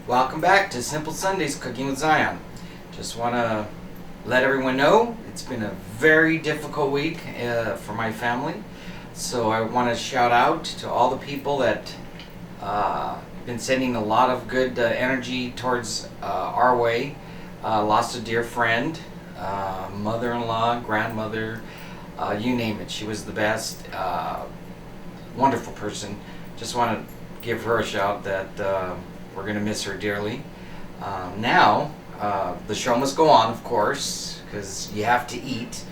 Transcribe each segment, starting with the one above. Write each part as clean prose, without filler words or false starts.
Welcome back to Simple Sundays Cooking with Zion. Just want to let everyone know it's been a very difficult week for my family. So I want to shout out to all the people that been sending a lot of good energy towards our way. Lost a dear friend, mother-in-law, grandmother, you name it. She was the best, wonderful person. Just want to give her a shout that we're going to miss her dearly. Now, the show must go on, of course, because you have to eat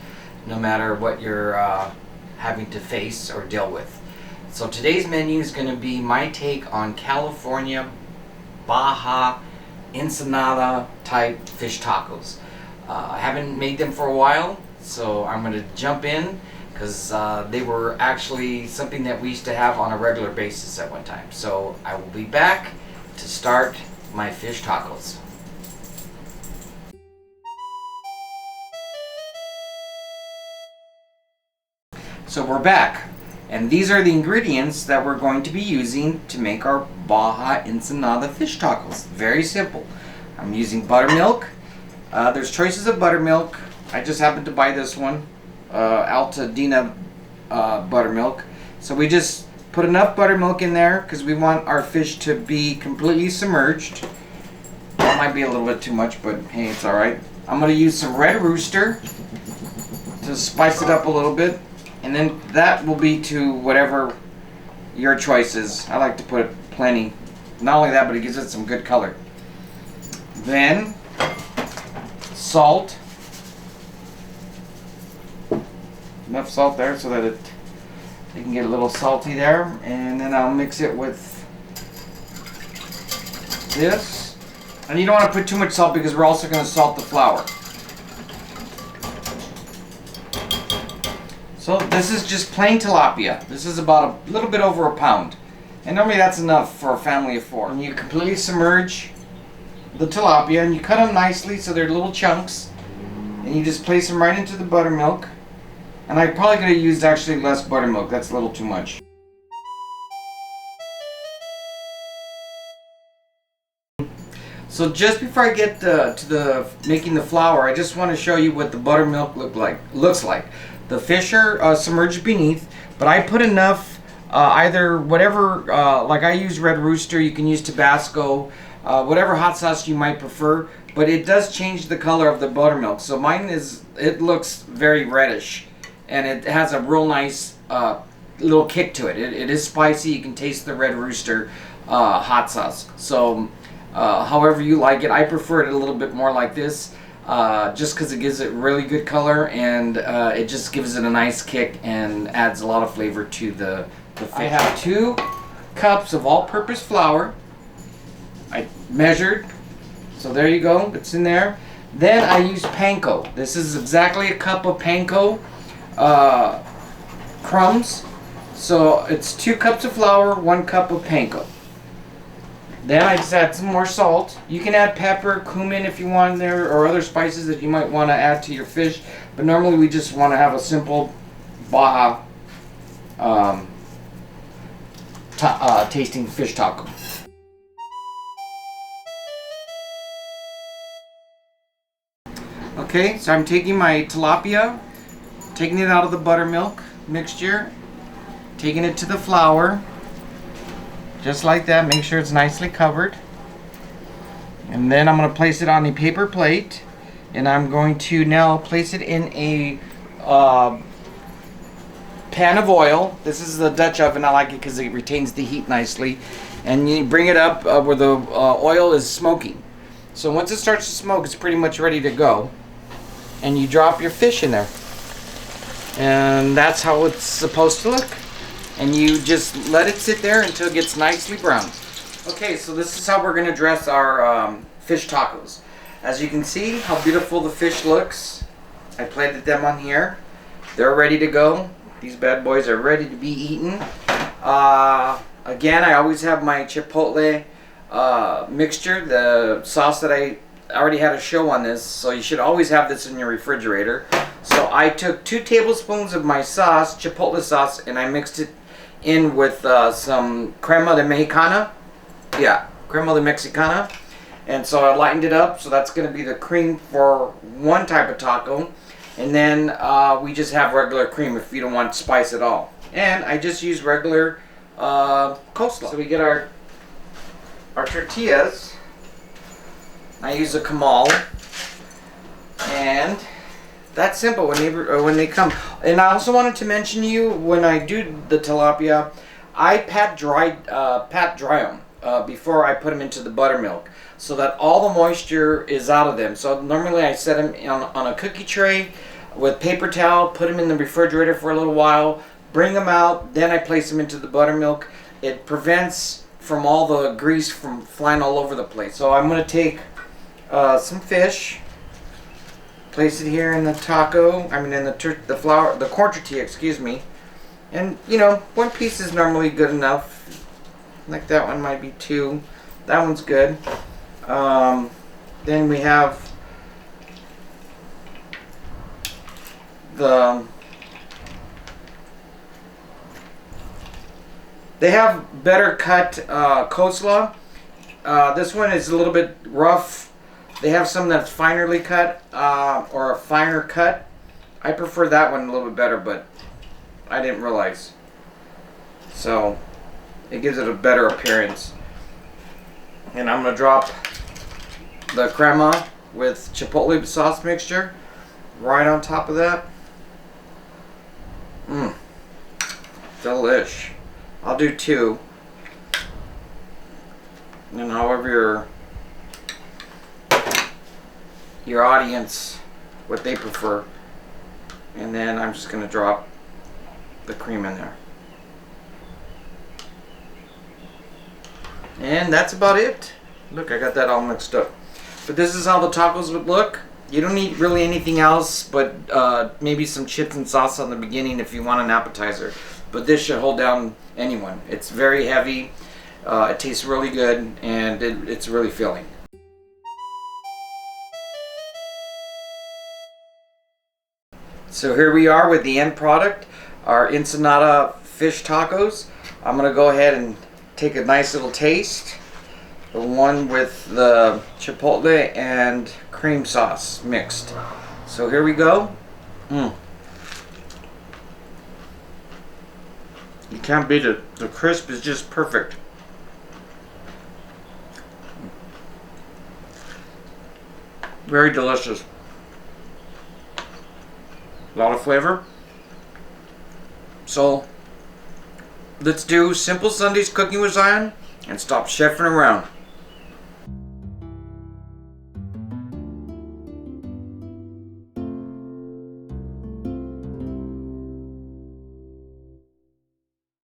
no matter what you're having to face or deal with. So today's menu is going to be my take on California Baja Ensenada type fish tacos. I haven't made them for a while, so I'm going to jump in because they were actually something that we used to have on a regular basis at one time. So I will be back to start my fish tacos. So we're back, and these are the ingredients that we're going to be using to make our Baja Ensenada fish tacos. Very simple. I'm using buttermilk. There's choices of buttermilk. I just happened to buy this one, Altadena buttermilk. So we just put enough buttermilk in there because we want our fish to be completely submerged. That might be a little bit too much, but hey, it's alright. I'm going to use some red rooster to spice it up a little bit. And then that will be to whatever your choice is. I like to put plenty. Not only that, but it gives it some good color. Then salt. Enough salt there so that it can get a little salty there. And then I'll mix it with this. And you don't want to put too much salt because we're also going to salt the flour. So this is just plain tilapia. This is about a little bit over a pound. And normally that's enough for a family of 4. And you completely submerge the tilapia and you cut them nicely so they're little chunks. And you just place them right into the buttermilk. And I probably could have used actually less buttermilk. That's a little too much. So just before I get to making the flour, I just want to show you what the buttermilk looks like. The fish are submerged beneath, but I put enough, either whatever, like I use Red Rooster, you can use Tabasco, whatever hot sauce you might prefer, but it does change the color of the buttermilk. So mine it looks very reddish, and it has a real nice little kick to it. It is spicy. You can taste the Red Rooster hot sauce. So however you like it, I prefer it a little bit more like this. Just because it gives it really good color, and it just gives it a nice kick and adds a lot of flavor to the fish. I have 2 cups of all-purpose flour. I measured, so there you go, it's in there. Then I use panko. This is exactly a cup of panko crumbs. So it's 2 cups of flour, 1 cup of panko. Then I just add some more salt. You can add pepper, cumin if you want in there, or other spices that you might want to add to your fish. But normally we just want to have a simple Baja tasting fish taco. Okay, so I'm taking my tilapia, taking it out of the buttermilk mixture, taking it to the flour. Just like that, make sure it's nicely covered. And then I'm going to place it on a paper plate. And I'm going to now place it in a pan of oil. This is the Dutch oven. I like it because it retains the heat nicely. And you bring it up where the oil is smoking. So once it starts to smoke, it's pretty much ready to go. And you drop your fish in there. And that's how it's supposed to look. And you just let it sit there until it gets nicely browned. Okay, so this is how we're going to dress our fish tacos. As you can see how beautiful the fish looks. I plated them on here. They're ready to go. These bad boys are ready to be eaten. Again, I always have my chipotle mixture, the sauce that I already had a show on this, so you should always have this in your refrigerator. So I took 2 tablespoons of my sauce, chipotle sauce, and I mixed it in with some crema de mexicana. Yeah, crema de mexicana. And so I lightened it up, so that's going to be the cream for one type of taco. And then we just have regular cream if you don't want spice at all. And I just use regular coleslaw. So we get our tortillas. I use a comal. And that's simple when they come. And I also wanted to mention to you, when I do the tilapia, I pat dry them before I put them into the buttermilk, so that all the moisture is out of them. So normally I set them on a cookie tray with paper towel, put them in the refrigerator for a little while, bring them out, then I place them into the buttermilk. It prevents from all the grease from flying all over the place. So I'm going to take some fish, place it here in the taco, in the corn tortilla, excuse me. And, you know, one piece is normally good enough. Like that one might be two. That one's good. Then we have they have better cut coleslaw. This one is a little bit rough. They have some that's finerly cut or a finer cut. I prefer that one a little bit better, but I didn't realize. So it gives it a better appearance. And I'm going to drop the crema with chipotle sauce mixture right on top of that. Delish. I'll do two. And however your audience, what they prefer. And then I'm just going to drop the cream in there. And that's about it. Look, I got that all mixed up. But this is how the tacos would look. You don't need really anything else but maybe some chips and sauce on the beginning if you want an appetizer. But this should hold down anyone. It's very heavy. It tastes really good, and it's really filling. So here we are with the end product, our Ensenada fish tacos. I'm going to go ahead and take a nice little taste. The one with the chipotle and cream sauce mixed. So here we go. You can't beat it. The crisp is just perfect. Very delicious. A lot of flavor. So let's do Simple Sundays Cooking with Zion and stop chefing around.